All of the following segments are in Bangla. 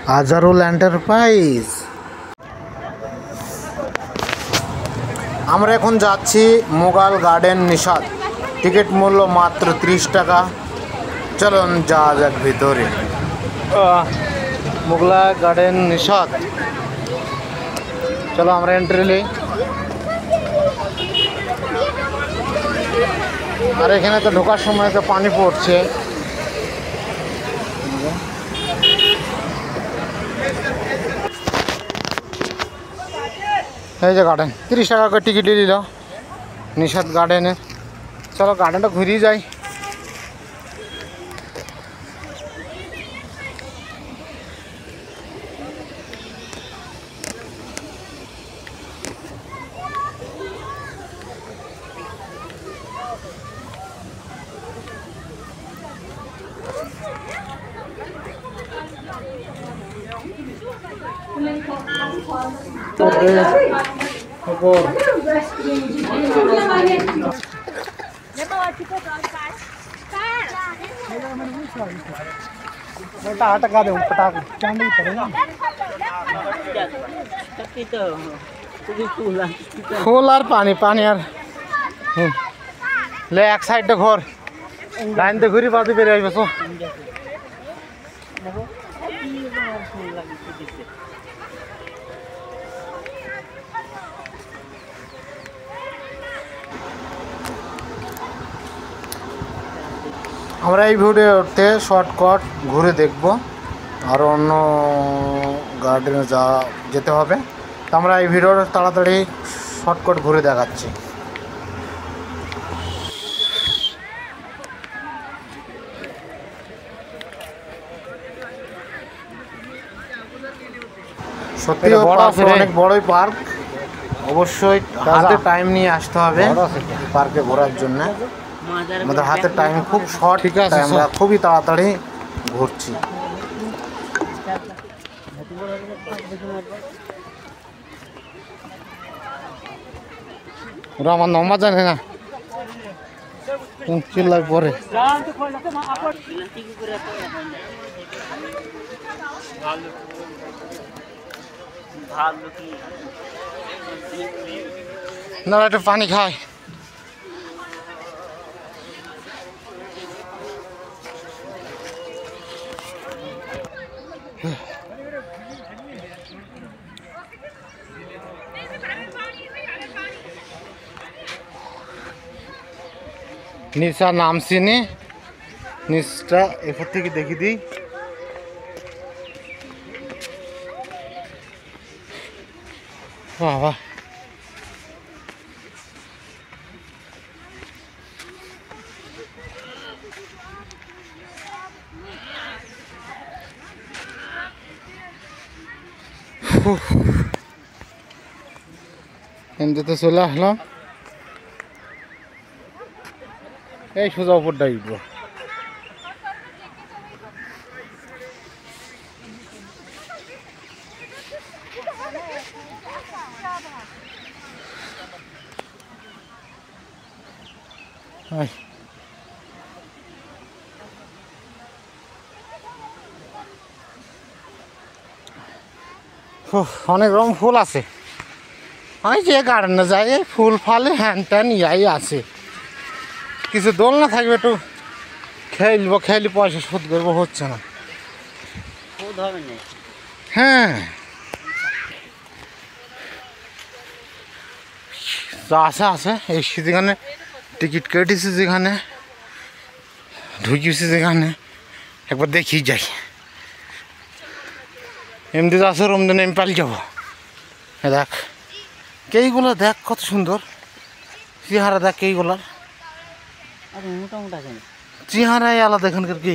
আজারুল এন্টারপ্রাইজ। আমরা এখন যাচ্ছি মোগাল গার্ডেন নিষাদ। টিকিট মূল্য মাত্র 30 টাকা। চলুন যাওয়া যাক ভিতরে। মোগলা গার্ডেন নিষাদ, চলো আমরা এন্ট্রি নিই। আর এখানে তো ঢোকার সময় তো পানি পড়ছে। এই যে গার্ডেন, 30 টাকা করে টিকিট দিল নিষাদ গার্ডেনের। চলো গার্ডেনটা ঘুরিয়ে যাই। ফুল আর পানি পানি আর ले एक साइड घर लाइन तो घूरी बात बेरे आई बसो। আমরা এই ভিডিওতে শর্টকাট ঘুরে দেখব, আর অন্য গার্ডেনে যেতে হবে। তো আমরা এই ভিডিওটা তাড়াতাড়ি শর্টকাট ঘুরে দেখাচ্ছি। সত্যি অনেক বড়ই পার্ক, অবশ্যই হাতে টাইম নিয়ে আসতে হবে পার্কে ঘোরার জন্য। আমাদের হাতে টাইম খুব শর্ট, ঠিক আছে, আমরা খুবই তাড়াতাড়ি ঘুরছি। ওরা আমার নম্বর জানে না, চিল্লাই পরে। না একটু পানি খায়। নিচা নামছি নি, নিচটা এরপর থেকে দেখি দিই। বাবা এমনিতে চলে আসলাম। এই সোজা উপরটা উঠবো। অনেক রকম ফুল আছে। আমি যে গার্ডেনে যাই ফুল ফালে হ্যান ত্যান ইয়াই আছে। কিছু দোল না থাকবে, একটু খেলবো, খেলি পয়সা শোধ করবো, হচ্ছে না। হ্যাঁ আছে আছে। এসছি যেখানে, টিকিট কেটেছি যেখানে, ঢুকিয়েছি যেখানে, একবার দেখি যাই। এমনি আছে রমজান আমি পালিয়ে যাবো। দেখ কেইগুলো, দেখ কত সুন্দর চেহারা, দেখ কেইগুলার চেহারাই আলাদা। এখানকার কে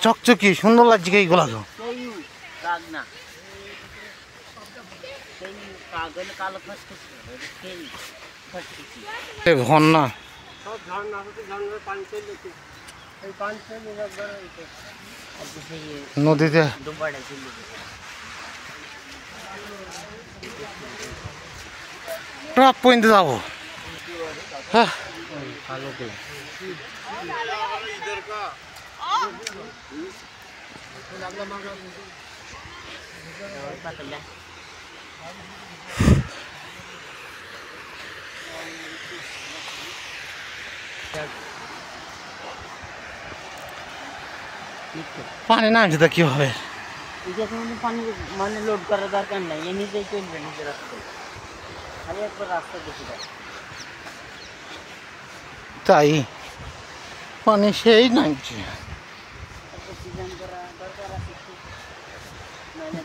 চকচকি সুন্দর লাগছে কেইগুলা। ঝর্ণা নদীতে টপ পয়েন্ট যাবো। হ্যাঁ पानी ना तो क्यों है पानी माने लोड करा दरकार नहीं ये नीचे चलবে नीचे রাস্তা খালি একবার রাস্তা দেখি তাই পানি সেই নামছে ডিজাইন করা দরকার আছে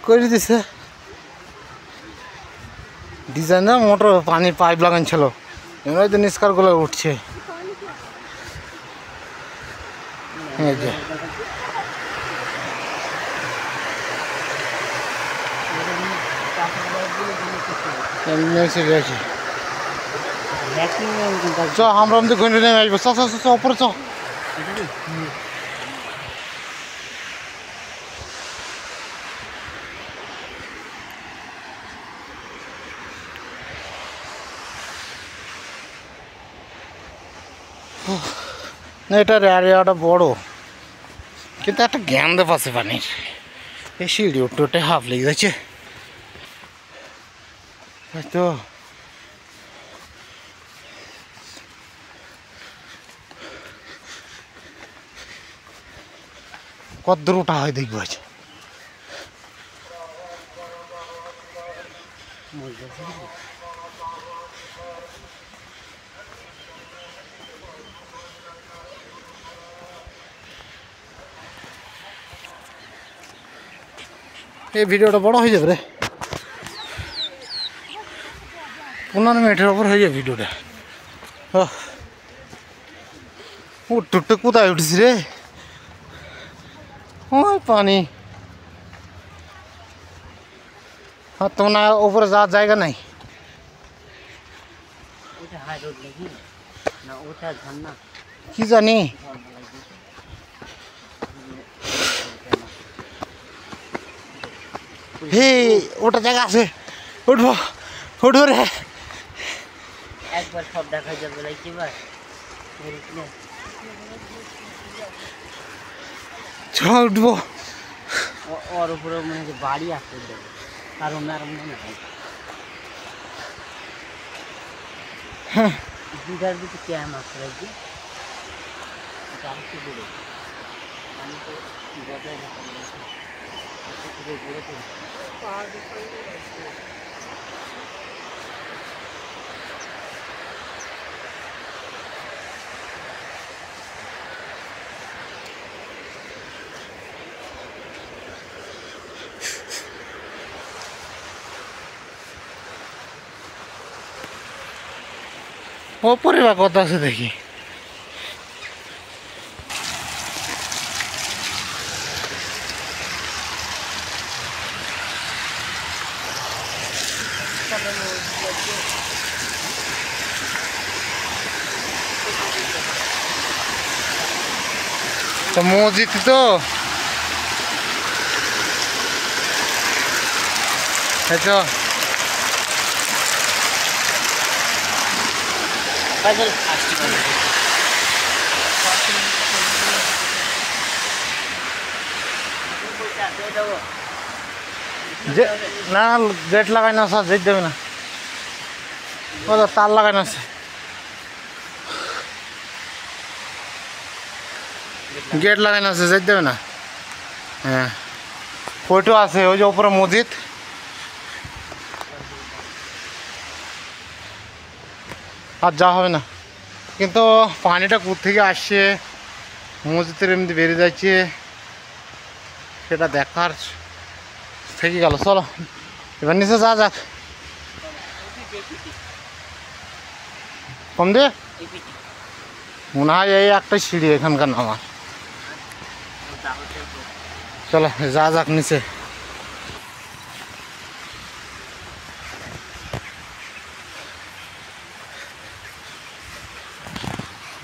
করে দিছে ডিজাইনার মোটর পানি পাইপ লাগান ছিল এমনি তো নিষ্কার গুলো উঠছে এই যে আমরা ঘুরে নেমে আসবো চ উপরে চ না এটার এরিয়াটা বড় কিন্তু একটা জ্ঞান দে পাশে পানির এই সিঁড়ি উঠে হাফ লেগে যাচ্ছে তো কত দূর ওটা হয় দেখবো আজ এই ভিডিওটা বড় হয়ে যাবে রে 15 মিনিটের ওপর হয়ে যাবে ভিডিওটা উঠতে কোথায় উঠেছি রে ওই পানি আর তো না উপরে যাওয়ার জায়গা নাই ওটা হাই রোড নাকি না ওটা ঝর্ণা কি জানি হে ওটা জায়গা আছে উঠবো উঠবো রে একবার সব দেখা যাবে লাইকি বার চল উঠবো ওর উপরে মানে যে বাড়ি আছে আর ওনার মনে হয় হ্যাঁ দুটার দিকে ক্যাম আছে রাখি আর কি বলে আমি তো বজায় রাখতে ওপরে বা কত আছে দেখি তো মসজিদ তো আচ্ছা না গেট লাগাই না স্যার যেতে দেবে না তার লাগাই না গেট লাগাই না যেতে দেবে না হ্যাঁ ওইটাও আছে ওই যে উপরে মসজিদ আর যা হবে না কিন্তু পানিটা কোথা থেকে আসছে মসজিদের এমনি বেরিয়ে যাচ্ছে সেটা দেখার থেকে গেল চলো এবার নিচে যা যাক কম দে মনে হয় এই একটা সিঁড়ি এখানকার নামার চলো যা যাক নিচে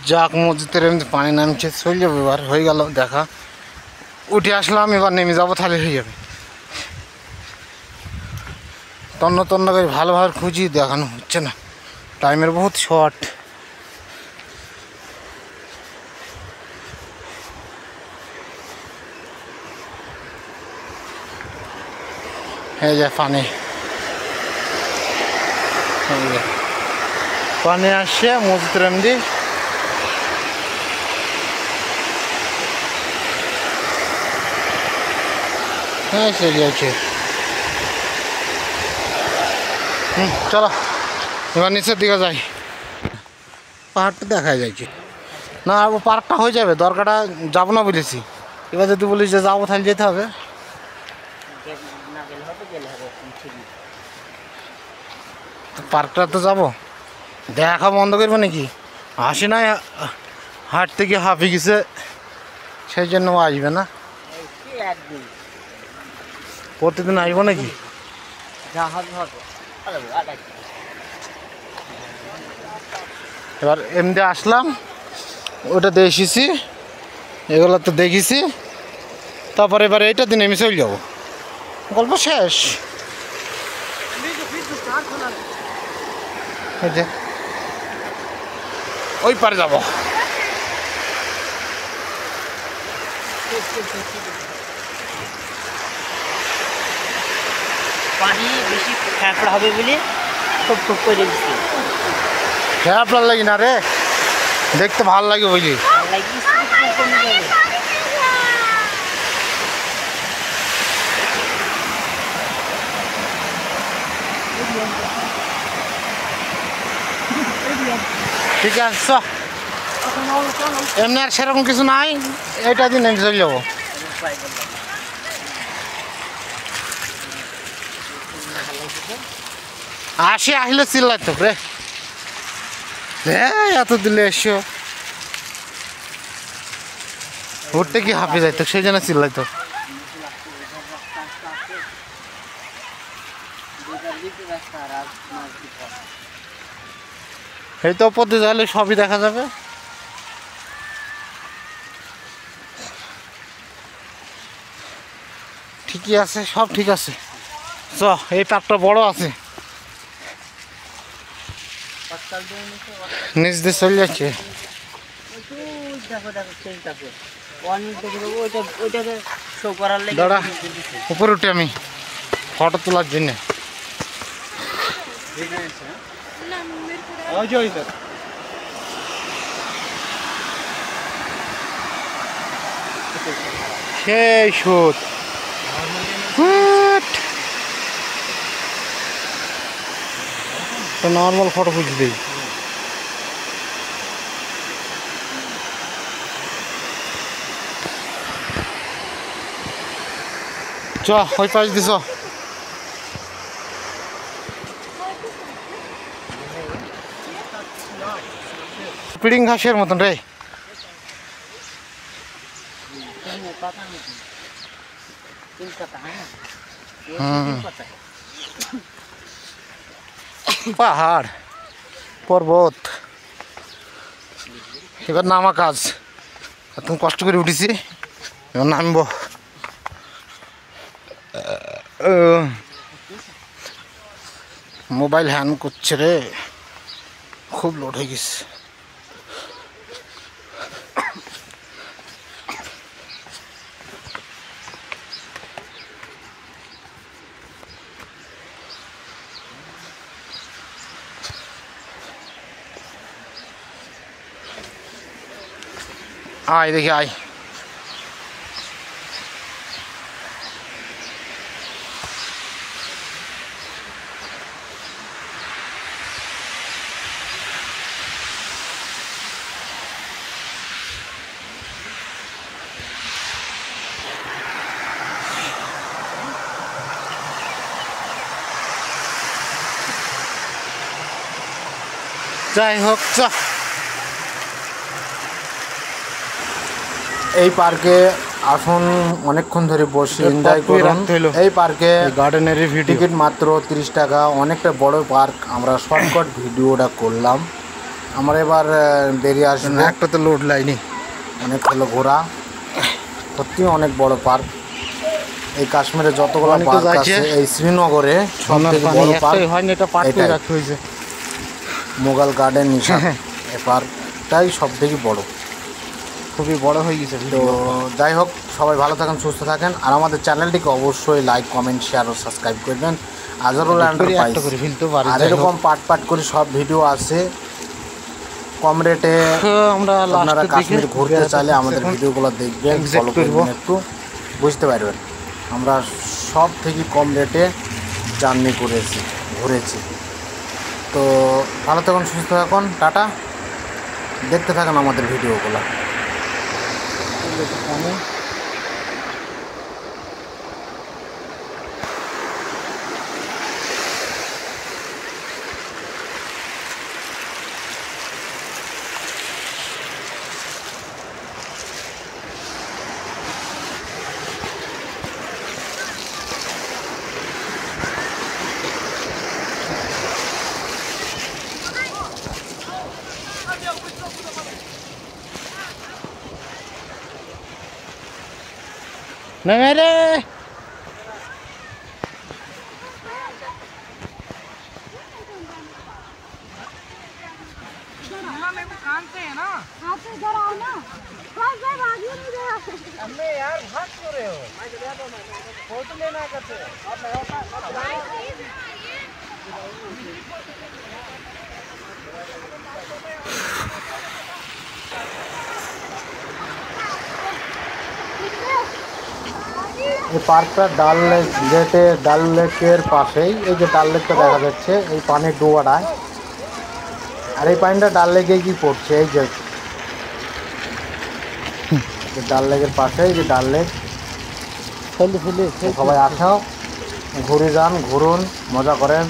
যাক মসজিদের এমনি পানি নামছে চলে যাবে এবার হয়ে গেল দেখা উঠে আসলাম এবার নেমে যাবো তাহলে হয়ে যাবে তন্ন তন্ন করে ভালোভাবে খুঁজি দেখানো হচ্ছে না টাইমের বহুত শর্ট এই যে পানি, পানি আসছে মসজিদের এমনি। হ্যাঁ সে গেছে। চলো এবার নিচের দিকে যাই, পাহাড়টা দেখা যাচ্ছে না। পার্কটা হয়ে যাবে, দরকারটা যাবো না বলেছি। এবার যদি বলিস যে যাবো তাহলে যেতে হবে। পার্কটা তো যাবো, দেখা বন্ধ করবো নাকি? আসে না, হাট থেকে হাঁপি গেছে, সেই জন্য ও আসবে না। প্রতিদিন আসবো নাকি? এবার এমনি আসলাম, ওটা দেখেছি, এগুলো তো দেখেছি। তারপরে এবার এইটা দিন আমি চলে যাবো, গল্প শেষ। ওই পারে যাব। পানি বেশি ফ্যাপড়া হবে বলে খুব খুব করে দিচ্ছি। ফ্যাপড়া লাগি না রে, দেখতে ভালো লাগে বুঝলি। ঠিক আছে, এমনি আর সেরকম কিছু নাই, এইটা দিন আমি চলে যাবো। আসলে চিল্লাই তো রে, এত দিলে এসো উঠতে কি হাঁপে যাইতো, সেই জন্য চিল্লাই তো। এই তো ওপর দিয়ে যাইলে সবই দেখা যাবে। ঠিকই আছে, সব ঠিক আছে। চ, এই পার্কটা বড় আছে, নিচ দিয়ে চলে যাচ্ছে। দাঁড়া, উপরে উঠে আমি ফটো তোলার জন্য। সেই সুদ নর্মাল ফটো খুঁজে দিই। চ, ওই পাশ দিস পিড়িং ঘাসের মতন রে। পাহাড় পর্বত, এবার নামা কাজ। এত কষ্ট করে উঠেছি, এবার নামবো। মোবাইল হ্যাং করছে রে, খুব লোড হয়ে গেছে। আয় দেখি আয়, যাই হোক চ। এই পার্কে আসুন, অনেকক্ষণ ধরে বসে এনজয় করুন। এই পার্কে গার্ডেনের টিকিট মাত্র 30 টাকা, অনেকটা বড় পার্ক। আমরা শর্টকাট ভিডিওটা করলাম, আমরা এবার বেরিয়ে আসবো। একটা তো লোড লাইনি, অনেক হলো ঘোরা, সত্যি অনেক বড় পার্ক। এই কাশ্মীরে যতগুলো পার্ক আছে, এই শ্রীনগরে সবথেকে বড় পার্ক এটাই। মোগল গার্ডেন এই পার্কটাই সব থেকে বড়। খুবই বড় হয়ে গেছে। তো যাই হোক, সবাই ভালো থাকেন, সুস্থ থাকেন, আর আমাদের চ্যানেলটিকে অবশ্যই লাইক, কমেন্ট, শেয়ার ও সাবস্ক্রাইব করবেন। আজহারুল এন্টারপ্রাইজ আর এরকম পাট করে সব ভিডিও আছে কম রেটে। আমরা আপনারা কাশ্মীর ঘুরতে চাইলে আমাদের ভিডিওগুলো দেখবেন, ফলো করবেন, একটু বুঝতে পারবেন। আমরা সব থেকে কম রেটে জার্নি ঘুরেছি। তো ভালো থাকুন, সুস্থ থাকুন, টাটা। দেখতে থাকুন আমাদের ভিডিওগুলো। नहीं रे कान से है ना, हाथ से इधर आओ ना, बस भाग ही नहीं रहे। अम्मे यार भाग क्यों रहे हो? फोटो लेना कैसे? এই পার্কটা ডাল লেকের পাশেই। এই যে ডাল লেকটা দেখা যাচ্ছে, এই পানির ডোবাটায়, আর এই পানিটা ডাল লেকে কি পড়ছে, এই যে ডাল লেকের পাশেই যে ডাল লেক। সবাই আসো, ঘুরে যান, ঘুরুন, মজা করেন।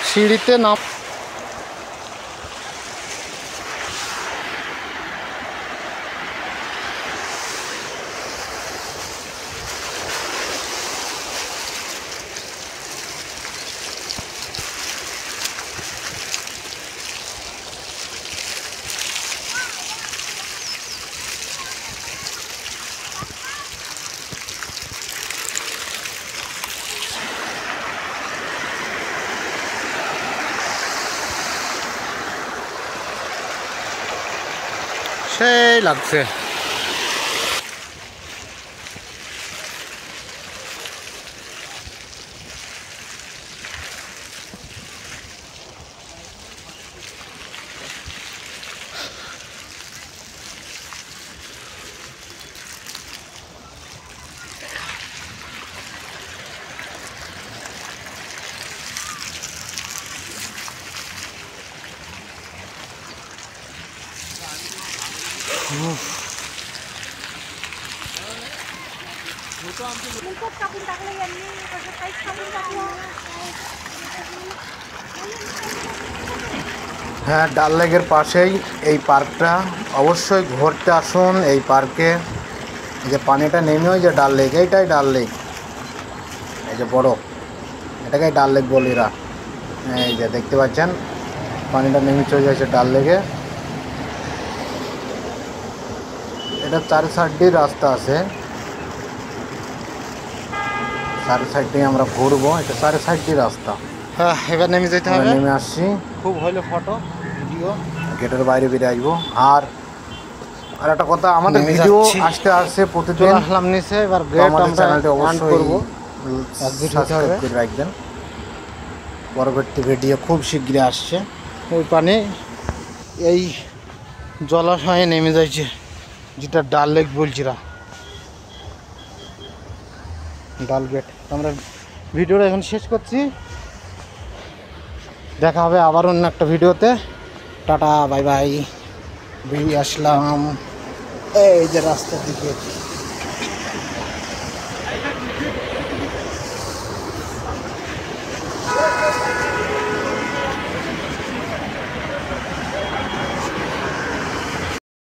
সিঁড়িতে নাম সেই লাগছে। হ্যাঁ, ডাল লেকের পাশেই এই পার্কটা, অবশ্যই ঘুরতে আসুন এই পার্কে। এই যে পানিটা নেমে, ওই যে ডাল লেক, এইটাই ডাল লেক, এই যে বড়, এটাকে ডাল লেক বলি এরা। এই যে দেখতে পাচ্ছেন পানিটা নেমে চলে যাচ্ছে ডাল লেকে। এটা চারি সাইডেই রাস্তা আছে, চারি সাইড দিয়ে আমরা ঘুরবো। এটা চারি সাইড দিয়ে রাস্তা। হ্যাঁ, এবার নেমে যেতে হবে। নেমে আসছি, খুব হইলো ফটো ভিডিও, গেটের বাইরে বেরিয়ে আসবো। আর একটা কথা, আমাদের ভিডিও আসতে আসতে প্রতিদিন আসলাম নিচে। এবার আমাদের চ্যানেলটি অবশ্যই করবো, সাবস্ক্রাইব করে রাখবেন। পরবর্তী ভিডিও খুব শীঘ্রই আসছে। ওই পানি এই জলাশয়ে নেমে যাচ্ছে, যেটা ডাল লেক বলছিলাম, ডাল গেট। আমরা ভিডিওটা এখন শেষ করছি, দেখা হবে আবার অন্য একটা ভিডিওতে। Tata, bye bye. বেরিয়ে আসলাম এই যে রাস্তার দিকে।